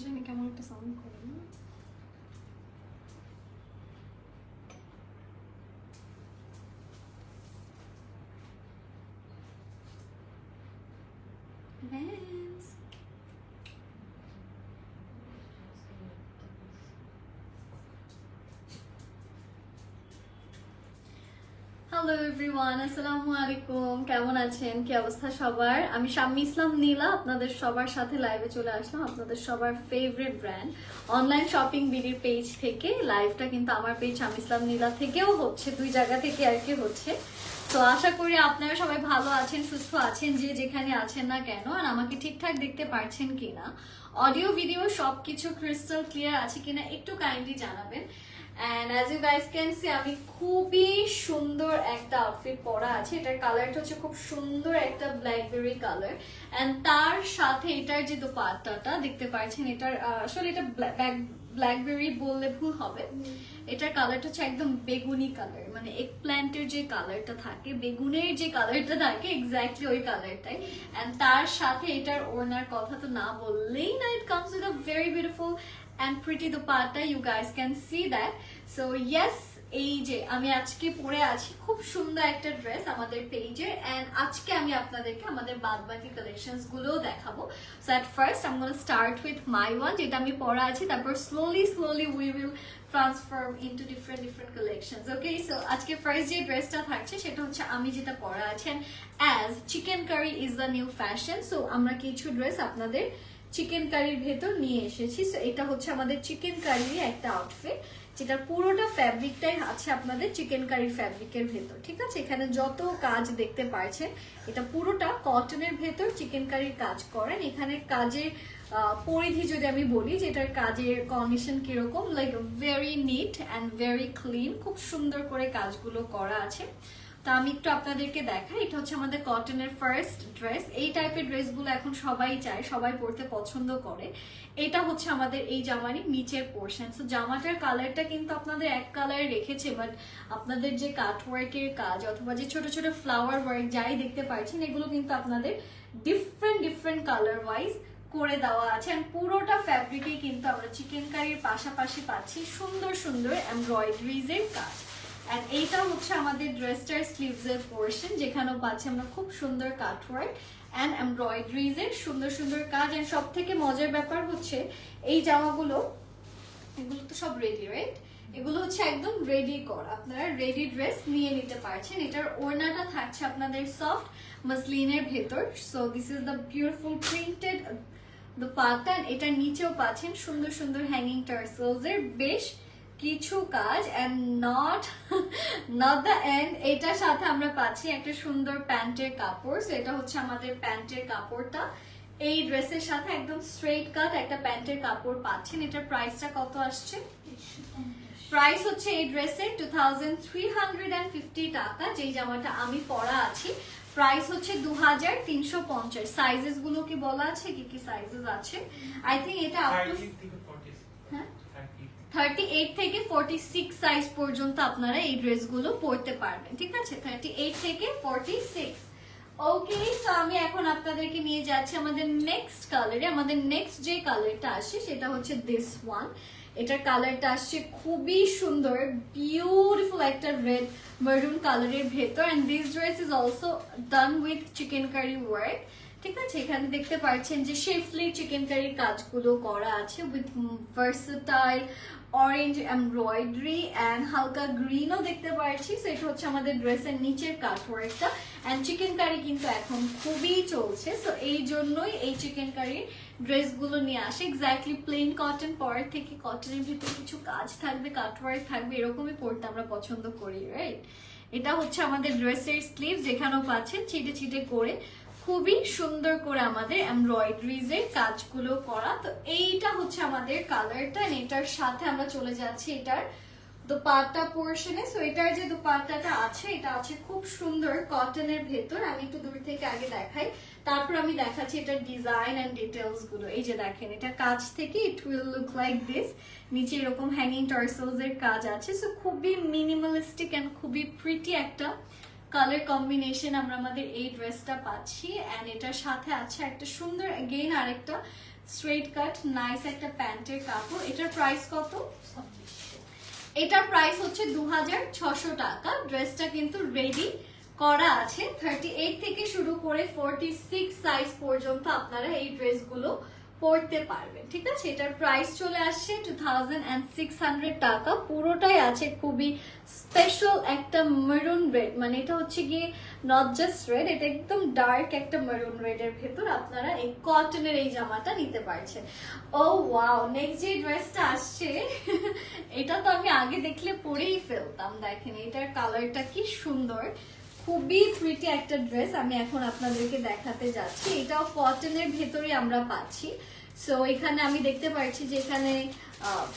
জানি কেমন একটা সাউন্ড করে না? Vans. হ্যালো এভরিওয়ান, আসসালামু আলাইকুম। কেমন আছেন? কি অবস্থা সবার? আমি শাম্মী ইসলাম নীলা আপনাদের সবার সাথে লাইভে চলে আসলাম। আপনাদের সবার ফেভারিট ব্র্যান্ড অনলাইন শপিং বিডির পেজ থেকে। লাইভটা কিন্তু আমার পেজ শাম্মী ইসলাম নীলা থেকেও হচ্ছে, দুই জায়গা থেকে আর কি হচ্ছে। তো আশা করি আপনারা সবাই ভালো আছেন, সুস্থ আছেন, যে যেখানে আছেন না কেন। আর আমাকে ঠিকঠাক দেখতে পারছেন কিনা, অডিও ভিডিও সবকিছু ক্রিস্টাল ক্লিয়ার আছে কিনা একটু কাইন্ডলি জানাবেন। And as you guys can see, আমি খুবই সুন্দর একটা আউটফিট পরা আছে। এটার কালারটা হচ্ছে খুব সুন্দর একটা ব্ল্যাকবেরি কালার, এন্ড তার সাথে এটার যে দোপাট্টাটা দেখতে পাচ্ছেন, এটার আসলে এটা ব্ল্যাকবেরি বললে ভুল হবে। এটার কালারটা হচ্ছে একদম বেগুনি কালার, মানে এগ প্ল্যান্টের যে কালারটা থাকে, বেগুনের যে কালারটা থাকে, এক্স্যাক্টলি ওই কালারটাই। এন্ড তার সাথে এটার ওড়নার কথা তো না বললেই না, it comes with a very beautiful and pretty dupatta, you guys can see that. So yes, এই যে আমি আজকে পরে আছি খুব সুন্দর একটা ড্রেস আমাদের পেজে, এন্ড আজকে আমি আপনাদেরকে আমাদের বাদবাকি কালেকশনস গুলো দেখাবো। So at first I am gonna start with my one, যেটা আমি পরা আছি, তারপর slowly we will transform into different collections. Okay, so আজকে ফার্স্ট যে ড্রেসটা থাকছে সেটা হচ্ছে আমি যেটা পরা আছি, as chikankari is the new fashion. So আমরা কিছু ড্রেস আপনাদের চিকেন কারির ভেতর নিয়ে এসেছি। সো এটা হচ্ছে আমাদের চিকেন কারির একটা আউটফিট, যেটা পুরোটা ফ্যাব্রিকটাই আছে আপনাদের চিকেন কারির ফ্যাব্রিকের ভেতর। ঠিক আছে, এখানে যত কাজ দেখতে পাচ্ছেন, এটা পুরোটা কটনের ভেতর চিকেন কারির কাজ করেন। এখানে কাজের পরিধি যদি আমি বলি যে এটার কাজের কন্ডিশন কিরকম, like very neat and very clean, খুব সুন্দর করে কাজগুলো করা আছে। তা আমি একটু আপনাদেরকে দেখাই। এটা হচ্ছে আমাদের কটনের ফার্স্ট ড্রেস। এই টাইপের ড্রেসগুলো এখন সবাই চায়, সবাই পরতে পছন্দ করে। এটা হচ্ছে আমাদের এই জামারই নিচের পোর্শন। সো জামাটার কালারটা কিন্তু আপনাদের এক কালারে রেখেছে, বাট আপনাদের যে কাটওয়ার্কের কাজ অথবা যে ছোট ছোট ফ্লাওয়ার ওয়ার্ক যাই দেখতে পাচ্ছেন, এগুলো কিন্তু আপনাদের ডিফারেন্ট কালার ওয়াইজ করে দেওয়া আছে। আর পুরোটা ফ্যাব্রিকে কিন্তু আমরা চিকেন কারির পাশাপাশি পাচ্ছি সুন্দর সুন্দর এমব্রয়ডারিজ এর কাজ। আর এইটা হচ্ছে আমাদের ড্রেসটার স্লিভস এর পোর্শন, যেখানেও পাচ্ছি আমরা খুব সুন্দর কাটওয়ার্ক এন্ড এমব্রয়ডারিজ এর সুন্দর কাজ। এন্ড সব থেকে মজার ব্যাপার হচ্ছে এই জামাগুলো, এগুলো তো সব রেডি, রাইট? এগুলো হচ্ছে একদম রেডি করা, আপনারা রেডি ড্রেস নিয়ে নিতে পারছেন। এটার ওড়নাটা থাকছে আপনাদের সফট মাসলিনের ভেতর। So this is the beautiful printed dupatta. এটার নিচেও পাচ্ছেন সুন্দর হ্যাঙ্গিং টার্সেলস এর বেশ কিছু কাজ, এন্ড নট দ্য এন্ড। এটার সাথে আমরা পাচ্ছি একটা সুন্দর প্যান্টের কাপড়। এটা হচ্ছে আমাদের প্যান্টের কাপড়টা। এই ড্রেসের সাথে একদম স্ট্রেট কাট একটা প্যান্টের কাপড় পাচ্ছেন। এটার প্রাইসটা কত আসছে? প্রাইস হচ্ছে এই ড্রেসের 2350 টাকা। যেই জামাটা আমি পরা আছি, প্রাইস হচ্ছে 2350। সাইজেস গুলো কি বলা আছে, কি কি সাইজেস আছে? আই থিঙ্ক এটা আপ টু 38 থেকে 46 সাইজ পর্যন্ত আপনারা এই ড্রেসগুলো পরতে পারবেন। ঠিক আছে, 38 থেকে 46। ওকে, সো আমি এখন আপনাদেরকে নিয়ে যাচ্ছি আমাদের নেক্সট কালারে। আমাদের নেক্সট যে কালারটা আসছে সেটা হচ্ছে দিস ওয়ান। এটার কালারটা আসছে খুবই সুন্দর, বিউটিফুল একটা রেড মারুন কালারের ভেতর। And this dress is also done with chikankari work. ঠিক আছে, এখানে দেখতে পাচ্ছেন যে শেফলি চিকেন কারির কাজগুলো করা আছে with versatile orange embroidery and হালকা গ্রিনও দেখতে পাচ্ছি। সো এটা হচ্ছে আমাদের ড্রেসের নিচের কাটওয়ার্কটা। এন্ড চিকেন কারি কিন্তু এখন খুবই চলছে, সো এই জন্যই এই চিকেন কারির ড্রেসগুলো নিয়ে আসে। এক্স্যাক্টলি প্লেন কটন পরার থেকে কটনের ভিতরে কিছু কাজ থাকবে, কাটওয়ার্ক থাকবে, এরকমই পরতে আমরা পছন্দ করি, রাইট? এটা হচ্ছে আমাদের ড্রেসের স্লিভ, যেখানেও পাচ্ছেন ছিটে করে খুবই সুন্দর করে আমাদের এমব্রয়ডারিজ এর কাজগুলো করা। তো এইটা হচ্ছে আমাদের কালারটা। এটার সাথে আমরা চলে যাচ্ছি এটার দোপাট্টা পোর্শনে। সো এটার যে দোপাট্টাটা আছে, এটা আছে খুব সুন্দর কটনের ভেতর। আমি একটু দূর থেকে আগে দেখাই, তারপর আমি দেখাচ্ছি এটার ডিজাইন এন্ড ডিটেলস গুলো। এই যে দেখেন, এটা কাজ থেকে it will look like this. নিচে এরকম হ্যাঙ্গিং টার্সেলস এর কাজ আছে। সো খুবই মিনিমালিস্টিক এন্ড খুবই প্রিটি একটা কালার কম্বিনেশন আমরা আমাদের এই ড্রেসটা পাচ্ছি। অ্যান্ড এটার সাথে আছে একটা সুন্দর অ্যাগেইন আরেকটা স্ট্রেট কাট নাইস একটা প্যান্টের কাপড়। এটার প্রাইস কত? এটার প্রাইস হচ্ছে 2600 টাকা। ড্রেসটা কিন্তু রেডি করা আছে। 38 থেকে শুরু করে 46 সাইজ পর্যন্ত আপনারা এই ড্রেসগুলো পরতে পারবেন, ঠিক আছে। এটার প্রাইস চলে আসছে 2600 টাকা। পুরোটাই আছে খুবই স্পেশাল একটা মেরুন রেড, মানে এটা হচ্ছে গিয়ে নট জাস্ট রেড, এটা একদম ডার্ক একটা মেরুন রেডের ভেতর আপনারা এই কটনের এই জামাটা নিতে পারছেন। ও ওয়াও, নেক্সট যে ড্রেসটা আসছে এটা তো আমি আগে দেখলে পরেই ফেলতাম। দেখেন এটার কালারটা কি সুন্দর, খুবই প্রিটি একটা ড্রেস। আমি এখন আপনাদেরকে দেখাতে যাচ্ছি। এটাও কটনের ভেতরে আমরা পাচ্ছি। সো এখানে আমি দেখতে পাচ্ছি যে এখানে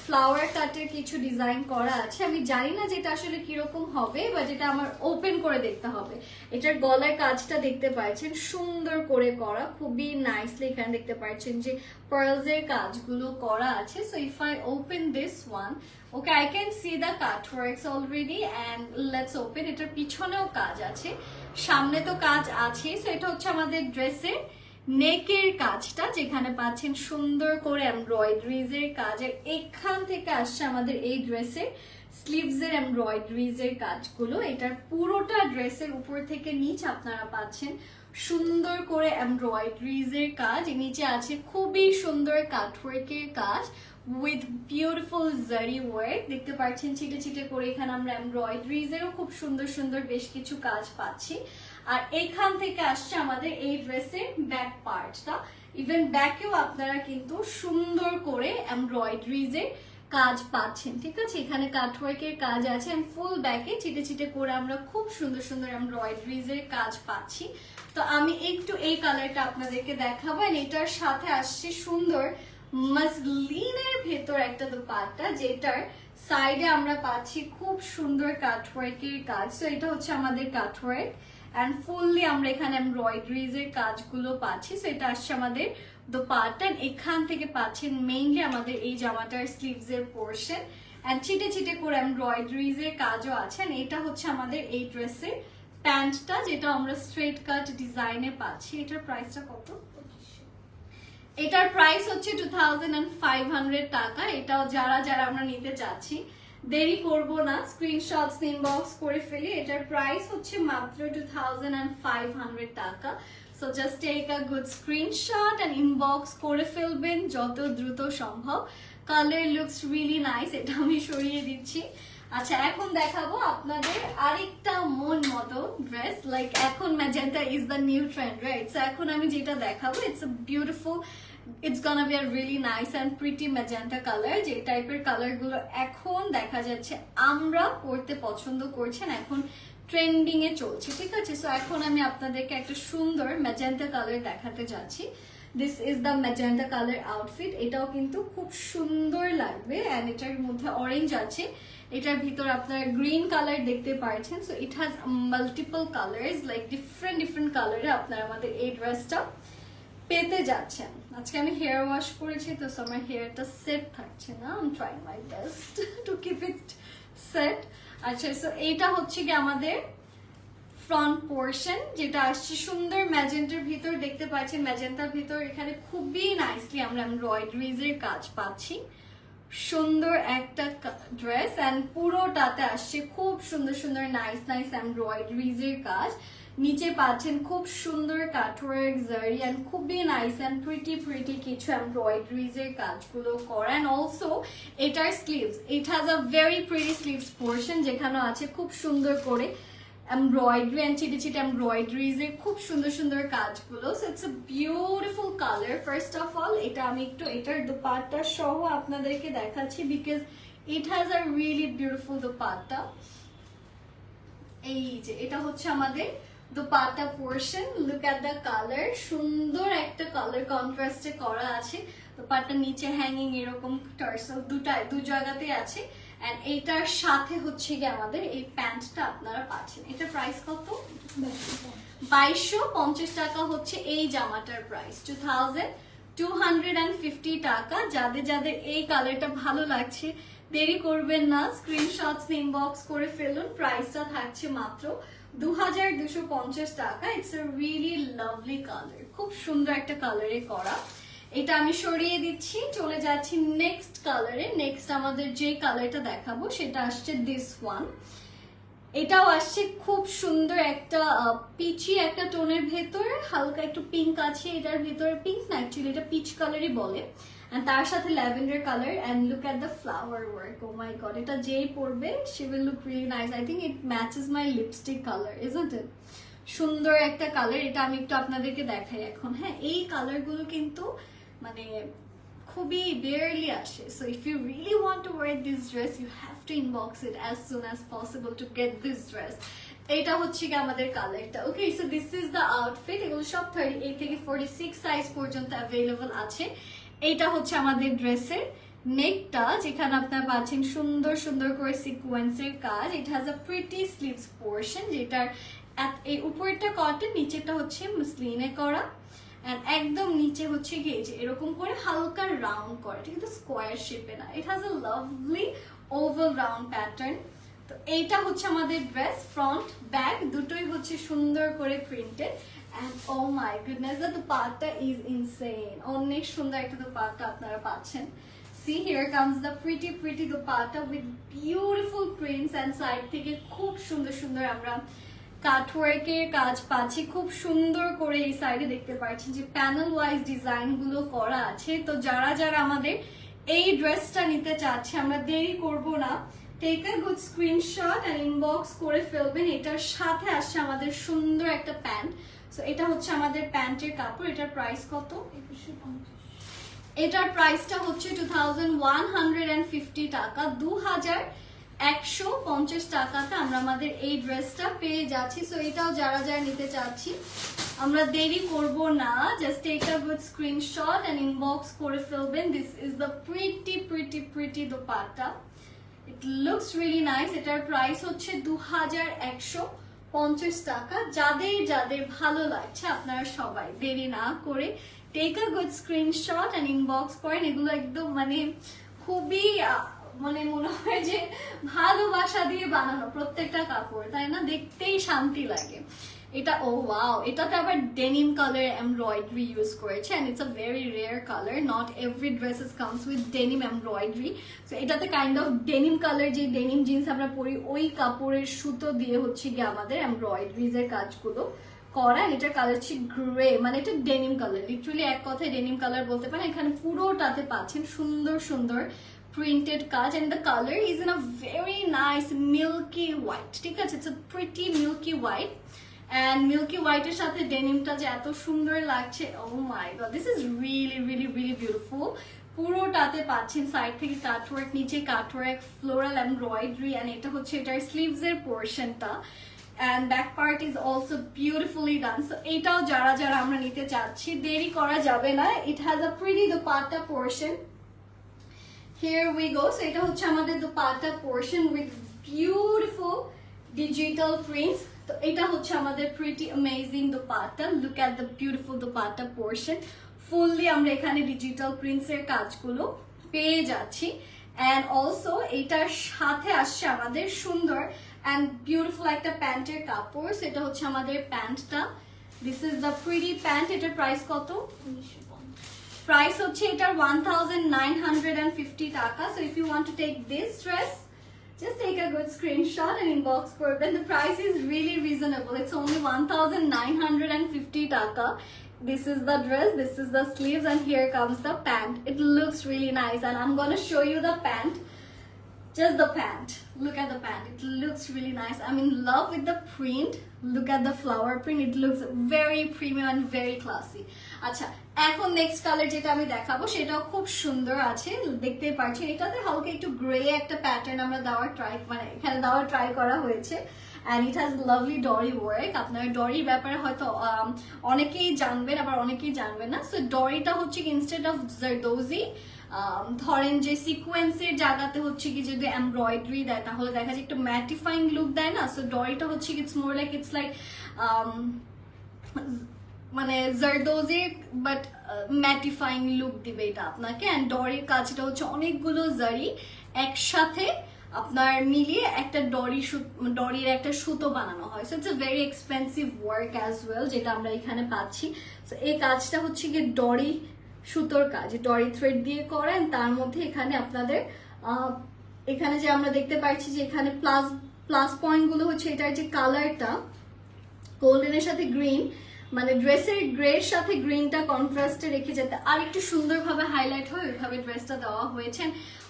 ফ্লাওয়ার কাটের কিছু ডিজাইন করা আছে। আমি জানি না যে এটা আসলে কিরকম হবে, বাট এটা আমার ওপেন করে দেখতে হবে। এটার গলার কাজটা দেখতে পাচ্ছেন সুন্দর করে করা, খুবই নাইসলি এখানে দেখতে পাচ্ছেন যে পার্লসের কাজগুলো করা আছে। So if I open this one, okay, I can see the cut works already and let's open. এটার পিছনেও কাজ আছে, সামনে তো কাজ আছে। সো এটা হচ্ছে আমাদের ড্রেসের নেকের কাজটা, যেখানে পাচ্ছেন সুন্দর করে এমব্রয়ডারিজ এর কাজ। আর এখান থেকে আসছে আমাদের এই ড্রেসের স্লিভস এর এমব্রয়ডারিজ এর কাজগুলো। এটার পুরোটা ড্রেসের উপর থেকে নিচ আপনারা পাচ্ছেন সুন্দর করে এমব্রয়ডারিজ এর কাজ। নিচে আছে খুবই সুন্দর কাটওয়ার্কের কাজ উইথ বিউটিফুল জারি ওয়ার্ক। দেখতে পাচ্ছেন ছিটে ছিটে করে এখানে আমরা এমব্রয়ডারিজ এরও খুব সুন্দর সুন্দর বেশ কিছু কাজ পাচ্ছি। আর এখান থেকে আসছে আমাদের এই ড্রেসের ব্যাক পার্টটা। ইভেন ব্যাকেও আপনারা কিন্তু সুন্দর করে এমব্রয়ডারিজ এর কাজ পাচ্ছেন, ঠিক আছে। এখানে কাটওয়ার্কের কাজ আছে এন্ড ফুল ব্যাকে ছিটে ছিটে করে আমরা খুব সুন্দর সুন্দর এমব্রয়ডারিজ এর কাজ পাচ্ছি। তো আমি একটু এই কালারটা আপনাদেরকে দেখাবো। এটার সাথে আসছে সুন্দর মাসলিনের ভেতর একটা দোপাট্টা, যেটার সাইডে আমরা পাচ্ছি খুব সুন্দর কাটওয়ার্কের কাজ। তো এটা হচ্ছে আমাদের কাটওয়ার্ক এন্ড ফুললি আমরা এখানে এমব্রয়ডারিজ এর কাজগুলো পাচ্ছি। সো এটা আসছে আমাদের দোপাট্টা। এখান থেকে পাচ্ছেন মেইনলি আমাদের এই জামাটার স্লিভস এর পোর্শন এন্ড ছিটে ছিটে করে এমব্রয়ডারিজ এর কাজও আছে। এটা হচ্ছে আমাদের এই ড্রেসের প্যান্টটা, যেটা আমরা স্ট্রেট কাট ডিজাইনে পাচ্ছি। এটার প্রাইসটা কত? এটার প্রাইস হচ্ছে 2500 টাকা। এটাও যারা যারা আমরা নিতে চাচ্ছি দেরি করব না, স্ক্রিনশটস ইনবক্স করে ফেলি। এটার প্রাইস হচ্ছে মাত্র 2500 টাকা। So just take a good screenshot and inbox করে ফেলবেন যত দ্রুত সম্ভব। Colour looks really nice. এটা আমি সরিয়ে দিচ্ছি। আচ্ছা, এখন দেখাবো আপনাদের আরেকটা মন মতো ড্রেস। লাইক এখন magenta is the new trend, right? So এখন আমি যেটা দেখাবো it's a beautiful, it's গনা be a really nice and pretty magenta colour. যে টাইপের কালার গুলো এখন দেখা যাচ্ছে আমরা পরতে পছন্দ করছেন, এখন ট্রেন্ডিং এ চলছে, ঠিক আছে। সো এখন আমি আপনাদেরকে একটা সুন্দর ম্যাজেন্টা কালার দেখাতে যাচ্ছি। This is the magenta colour outfit. এটাও কিন্তু খুব সুন্দর লাগবে অ্যান্ড এটার মধ্যে অরেঞ্জ আছে, এটার ভিতর আপনারা গ্রিন কালার দেখতে পাচ্ছেন। So it has multiple colours, like different different কালারে আপনারা আমাদের এই ড্রেসটা পেতে যাচ্ছেন। আজকে আমি হেয়ার ওয়াশ করেছি, তো আমার হেয়ারটা সেট থাকছে না। I am trying my best to keep it set. আচ্ছা, সো এইটা হচ্ছে কি আমাদের ফ্রন্ট পোর্শন, যেটা আসছে সুন্দর ম্যাজেন্টার ভিতর। দেখতে পাচ্ছেন ম্যাজেন্টার ভিতর এখানে খুবই নাইসলি আমরা এমব্রয়ডারিজ এর কাজ পাচ্ছি। সুন্দর একটা ড্রেস অ্যান্ড পুরোটাতে আসছে খুব সুন্দর সুন্দর নাইস নাইস এমব্রয়ডারিজ এর কাজ। নিচে পাচ্ছেন খুব সুন্দর কাটওয়ার্ক জারি অ্যান্ড খুবই নাইস অ্যান্ড প্রিটি প্রিটি কিছু এমব্রয়ডারিজ এর কাজগুলো করা। অ্যান্ড অলসো এটার sleeves, it has a very pretty sleeves portion, যেখানে আছে খুব সুন্দর করে এমব্রয়ডারি অ্যান্ড চিটে চিটে এমব্রয়ডারিজ এর খুব সুন্দর সুন্দর কাজগুলো। So it's a beautiful colour. First of all এটা আমি একটু এটার দোপাট্টা সহ আপনাদেরকে দেখাচ্ছি, because it has a really beautiful dupatta. এই যে এটা হচ্ছে আমাদের dupatta portion. Look at the colour, সুন্দর একটা কালার কন্ট্রাস্টে করা আছে। দোপাট্টার নিচে হ্যাঙ্গিং এরকম টার্সেল দু জায়গাতে আছে। এন্ড এইটার সাথে হচ্ছে কি আমাদের এই প্যান্টটা আপনারা পাচ্ছেন। এটার প্রাইস কত? 2250 টাকা হচ্ছে এই জামাটার প্রাইস। 2250 টাকা। যাদের যাদের এই কালারটা ভালো লাগছে দেরি করবেন না, স্ক্রিনশটস ইনবক্স করে ফেলুন। প্রাইসটা থাকছে মাত্র 2250 টাকা। It's a really lovely colour, খুব সুন্দর একটা কালারে করা। এটা আমি সরিয়ে দিচ্ছি, চলে যাচ্ছি নেক্সট কালারে। নেক্সট আমাদের যে কালারটা দেখাবো সেটা আসছে দিস ওয়ান। এটাও আসছে খুব সুন্দর একটা পিচি একটা টোনের ভেতর, হালকা একটু পিঙ্ক আছে এটার ভেতরে, পিঙ্ক না অ্যাকচুয়ালি এটা পিচ কালারই বলে, এন্ড তার সাথে lavender colour. And look at the flower work, oh my god, এটা যেই পরবে she will look really nice. I think it matches my lipstick colour, isn't it? সুন্দর একটা কালার, এটা আমি একটু আপনাদেরকে দেখাই এখন। হ্যাঁ, এই কালারগুলো কিন্তু মানে খুবই বেয়ারলি আসে। So if you really want to wear this dress, you have to inbox it as soon as possible to get this dress. এটা হচ্ছে কি আমাদের কালারটা। Okay, so this is the outfit. এগুলো সব 38 থেকে 46 সাইজ পর্যন্ত অ্যাভেলেবল আছে। এইটা হচ্ছে আমাদের ড্রেসের নেকটা, যেখানে আপনারা পাচ্ছেন সুন্দর সুন্দর করে সিকোয়েন্সের কাজ। It has a pretty sleeves portion, যেটার এই উপরটা কটন, নিচেটা হচ্ছে মুসলিনে করা। একদম নিচে হচ্ছে গিয়ে যে এরকম করে হালকা রাউন্ড করে, ঠিক আছে, স্কোয়ার শেপে না। It has a lovely oval round pattern. তো এইটা হচ্ছে আমাদের ড্রেস, ফ্রন্ট ব্যাক দুটোই হচ্ছে সুন্দর করে printed. And oh my goodness, the dupatta is insane. অনেক সুন্দর একটা dupatta আপনারা পাচ্ছেন। See, here comes the pretty dupatta with beautiful prints, and side থেকে খুব সুন্দর সুন্দর আমরা কাটওয়ার্কের কাজ পাচ্ছি। খুব সুন্দর করে এই সাইডে দেখতে পাচ্ছেন যে প্যানেল ওয়াইজ ডিজাইন গুলো করা আছে। তো যারা যারা আমাদের এই ড্রেসটা নিতে চাচ্ছে, আমরা দেরি করব না, take a good screenshot and inbox করে ফেলবেন। এটার সাথে আসছে আমাদের সুন্দর একটা প্যান্ট। সো এটা হচ্ছে আমাদের প্যান্টের কাপড়। এটার প্রাইস কত? এটার প্রাইসটা হচ্ছে 2150 টাকা। 2150 টাকাতে আমরা আমাদের এই ড্রেসটা পেয়ে যাচ্ছি। সো এটাও যারা যারা নিতে চাচ্ছি, আমরা দেরি করব না, just take a good screenshot and inbox করে ফেলবেন। This is the pretty dupatta. It looks really nice. এটার প্রাইস হচ্ছে 2150 টাকা। যাদের যাদের ভালো লাগছে আপনারা সবাই দেরি না করে take a good screenshot and inbox করেন। এগুলো একদম মানে খুবই মানে মনে হয় যে ভালোবাসা দিয়ে বানানো প্রত্যেকটা কাপড়, তাই না? দেখতেই শান্তি লাগে। এটা ও ওয়াও, এটাতে আবার ডেনিম কালার এমব্রয়ডারি ইউজ করেছে, and it's a very rare colour. Not every dresses comes with denim embroidery. So এটাতে কাইন্ড অফ ডেনিম কালার, যে ডেনিম জিন্স আমরা পরি, ওই কাপড়ের সুতো দিয়ে হচ্ছে গিয়ে আমাদের এমব্রয়ডারিজ এর কাজগুলো করা। এটার কালার হচ্ছে গ্রে, মানে এটা ডেনিম কালার, লিটারালি এক কথায় ডেনিম কালার বলতে পারেন। এখানে পুরোটাতে পাচ্ছেন সুন্দর সুন্দর প্রিন্টেড কাজ, and the colour is in a very nice milky white, ঠিক আছে? It's a pretty milky white, and milky হোয়াইটের সাথে ডেনিমটা যে এত সুন্দর লাগছে, oh my god, this is really really really beautiful. পুরোটাতে পাচ্ছেন সাইড থেকে কাটওয়ার্ক, নিচে কাটওয়ার্ক, ফ্লোরাল এমব্রয়ডারি, এন্ড এটা হচ্ছে এটার স্লিভস এর পোর্শনটা, and back part is also beautifully done. So এটাও যারা যারা আমরা নিতে চাচ্ছি, দেরি করা যাবে না। It has a pretty dupatta portion. Here we go. So এটা হচ্ছে আমাদের dupatta portion with beautiful digital prints. তো এটা হচ্ছে আমাদের pretty amazing dupatta. Look at the beautiful dupatta portion. Fully আমরা এখানে digital prints এর কাজগুলো পেয়ে যাচ্ছি, and also এটার সাথে আসছে আমাদের সুন্দর and beautiful একটা প্যান্টের কাপড়। সেটা হচ্ছে আমাদের প্যান্টটা। This is the pretty pant. এটার প্রাইস কত? প্রাইস হচ্ছে এটার 1950 টাকা। So if you want to take this dress, just take a good screenshot and inbox করবেন। The price is really reasonable. It's only 1950 টাকা. This is the dress, this is the sleeves, and here comes the pant. It looks really nice, and I'm gonna show you the pant. Just the pant. Look at the pant. It looks really nice. I'm in love with the print. Look at the flower print. It looks very premium and very classy. আচ্ছা, এখন next colour যেটা আমি দেখাবো সেটাও খুব সুন্দর আছে, দেখতে পাচ্ছেন। এটাতে হালকা একটু গ্রে একটা প্যাটার্ন আমরা এখানে দেওয়ার ট্রাই করা হয়েছে, and it has lovely dory work. আপনারা ডরির ব্যাপারে হয়তো অনেকেই জানবেন, আবার অনেকেই জানবেন না। সো ডরিটা হচ্ছে ইনস্টেড অফ জারদোজি, ধরেন যে সিকোয়েন্সের জায়গাতে হচ্ছে কি যদি এমব্রয়ডারি দেয় তাহলে দেখা যায় একটু ম্যাটিফাইং লুক দেয় না। সো ডরিটা হচ্ছে it's more like it's like মানে জারদোজির বাট ম্যাটিফাইং লুক দিবে এটা আপনাকে। অ্যান্ড ডরির কাজটা হচ্ছে অনেকগুলো জারি একসাথে আপনার মিলিয়ে একটা ডরির একটা সুতো বানানো হয়। So it's a very expensive work as well, যেটা আমরা এখানে পাচ্ছি। সো এই কাজটা হচ্ছে গিয়ে ডরি সুতোর কাজ, ডরি থ্রেড দিয়ে করেন। তার মধ্যে এখানে আপনাদের এখানে যে আমরা দেখতে পাচ্ছি যে এখানে প্লাস পয়েন্ট গুলো হচ্ছে এটার যে কালারটা গোল্ডেনের সাথে গ্রিন, মানে ড্রেসের গ্রের সাথে গ্রিনটা কন্ট্রাস্টে রেখে যাতে আর একটু সুন্দরভাবে হাইলাইট হয় ওইভাবে ড্রেসটা দেওয়া হয়েছে।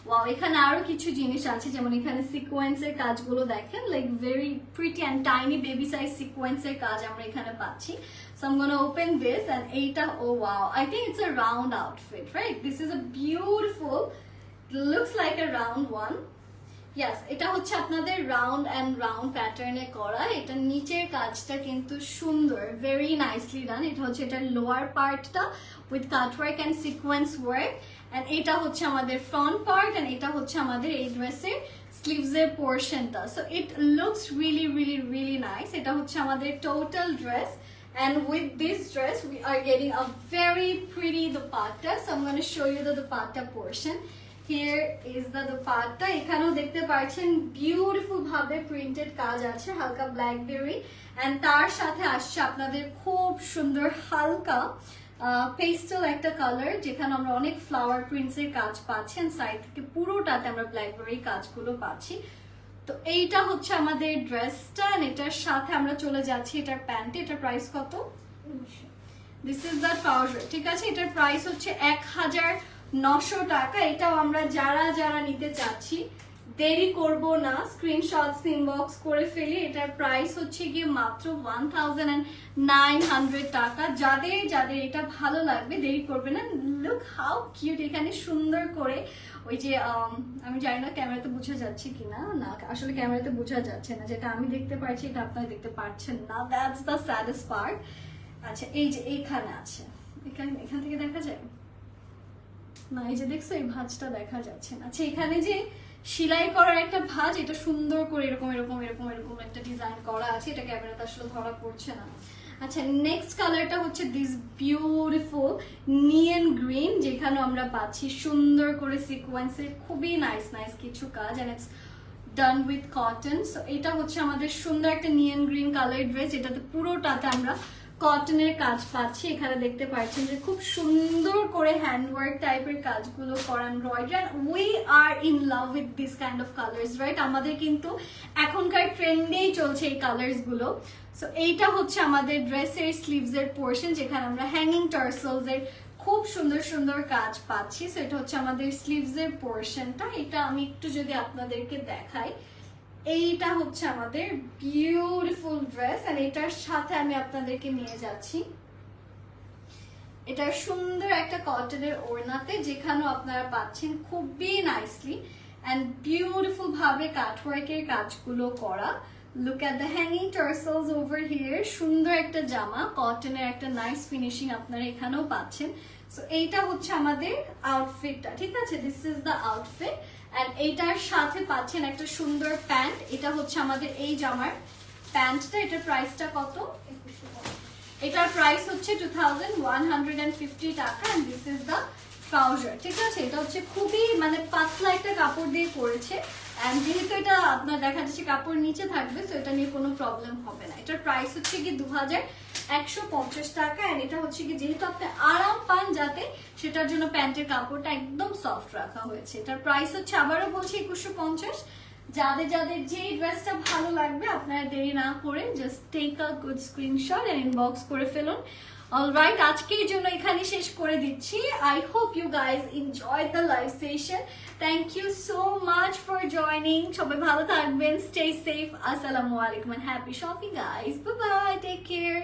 ওয়াও, এখানে আরো কিছু জিনিস আছে, যেমন এখানে সিকোয়েন্সের কাজগুলো দেখেন, like very pretty and tiny baby size সিকোয়েন্সের কাজ আমরা এখানে পাচ্ছি। So I'm gonna open this and এইটা, oh wow, I think it's a round outfit, right? This is a beautiful, looks like a round one. Yes, এটা হচ্ছে আপনাদের round and round প্যাটার্নে করা। এটা নিচের কাজটা কিন্তু সুন্দর, ভেরি নাইসলি ডান। এটা হচ্ছে এটার লোয়ার পার্টটা with cutwork and sequins work, and এটা হচ্ছে আমাদের ফ্রন্ট পার্ট, এন্ড এটা হচ্ছে আমাদের এই ড্রেসের স্লিভস এর পোর্শনটা। So it looks really really really nice. এটা হচ্ছে আমাদের total dress, and with this dress we are getting a very pretty dupatta. So I'm going to show you the dupatta portion. Here is the dupatta. এখানেও দেখতে পাচ্ছেন beautiful ভাবে printed কাজ আছে, হালকা ব্ল্যাকবেরি, এন্ড তার সাথে আসছে আপনাদের খুব সুন্দর হালকা পেস্টেল একটা কালার, যেখানে আমরা অনেক ফ্লাওয়ার প্রিন্টস এর কাজ পাচ্ছি, এন্ড সাইড থেকে পুরোটাতে আমরা ব্ল্যাকবেরি কাজগুলো পাচ্ছি। তো এইটা হচ্ছে আমাদের ড্রেসটা, এটার সাথে আমরা চলে যাচ্ছি এটার প্যান্টে। এটার প্রাইস কত? দিস ইজ দ্য ট্রাউজার, ঠিক আছে। এটার প্রাইস হচ্ছে 1900 টাকা। এটাও আমরা যারা যারা নিতে চাচ্ছি দেরি করব না, স্ক্রিনশটস ইনবক্স করে ফেলি। এটার প্রাইস হচ্ছে গিয়ে মাত্র 1900 টাকা। যাদের যাদের এটা ভালো লাগবে দেরি করবে না। লুক হাউ কিউট, এখানে সুন্দর করে ওই যে আমি জানি না ক্যামেরাতে বোঝা যাচ্ছে কিনা, না আসলে ক্যামেরাতে বোঝা যাচ্ছে না, যেটা আমি দেখতে পাচ্ছি এটা আপনারা দেখতে পাচ্ছেন না। That's the saddest part. আচ্ছা, এই যে এইখানে আছে, এখান থেকে দেখা যায় না, এই যে দেখছো এই ভাঁজটা দেখা যাচ্ছে না। আচ্ছা, এখানে যে সেলাই করার একটা ভাঁজ, এটা সুন্দর করে এরকম এরকম এরকম এরকম একটা ডিজাইন করা আছে, এটা ক্যামেরাতে আসলে ধরা পড়ছে না। আচ্ছা, নেক্সট কালারটা হচ্ছে দিস বিউটিফুল নিয়ন গ্রিন, যেখানে আমরা পাচ্ছি সুন্দর করে সিকোয়েন্সের খুবই নাইস নাইস কিছু কাজ, and it's done with cotton. So এটা হচ্ছে আমাদের সুন্দর একটা নিয়ন গ্রিন কালার ড্রেস, এটাতে পুরোটাতে আমরা কটনের কাজ পাচ্ছি। এখানে দেখতে পাচ্ছেন যে খুব সুন্দর করে হ্যান্ডওয়ার্ক টাইপের কাজগুলো করা, embroidery, and we are in love with this kind of colours, right? আমাদের কিন্তু এখনকার ট্রেন্ডেই চলছে এই কালার্স গুলো। সো এইটা হচ্ছে আমাদের ড্রেসের স্লিভস এর পোর্শন, যেখানে আমরা হ্যাঙ্গিং টার্সেলস এর খুব সুন্দর সুন্দর কাজ পাচ্ছি। সো এটা হচ্ছে আমাদের স্লিভস এর পোর্শনটা। এটা আমি একটু যদি আপনাদেরকে দেখাই, এইটা হচ্ছে আমাদের বিউটিফুল ড্রেস, আর এটার সাথে আমি আপনাদেরকে নিয়ে যাচ্ছি এটার সুন্দর একটা কটনের ওড়নাতে, যেখানেও আপনারা পাচ্ছেন খুবই নাইসলি এন্ড বিউটিফুল ভাবে কাটওয়ার্কের কাজগুলো করা। Look at the hanging tassels over here. সুন্দর একটা জামা, কটনের একটা নাইস ফিনিশিং আপনারা এখানেও পাচ্ছেন। সো এইটা হচ্ছে আমাদের আউটফিটটা, ঠিক আছে। This is the outfit, and এইটার সাথে পাচ্ছেন একটা সুন্দর প্যান্ট। এটা হচ্ছে আমাদের এই জামার প্যান্টটা। এটার প্রাইসটা কত? এটার প্রাইস হচ্ছে 2150 টাকা, and this is the trouser, ঠিক আছে। এটা হচ্ছে খুবই মানে পাতলা একটা কাপড় দিয়ে করেছে, এন্ড যেহেতু এটা আপনার দেখা যাচ্ছে কাপড় নিচে থাকবে, সো এটা নিয়ে কোনো প্রবলেম হবে না। এটার প্রাইস হচ্ছে কি 2150 টাকা, এন্ড এটা হচ্ছে কি যেহেতু আপনি আরাম পান যাতে, সেটার জন্য প্যান্টের কাপড়টা একদম সফট রাখা হয়েছে। এটার প্রাইস হচ্ছে আবারও বলছি 2150। যাদের যাদের যে ড্রেসটা ভালো লাগবে আপনারা দেরি না করে just take a good screenshot and inbox করে ফেলুন। অলরাইট, আজকের জন্য এখানে শেষ করে দিচ্ছি। I hope you guys enjoy the live session. Thank you so much for joining. সবাই ভালো থাকবেন, স্টে সেফ। আসসালামু আলাইকুম and happy shopping guys. Bye bye, take care.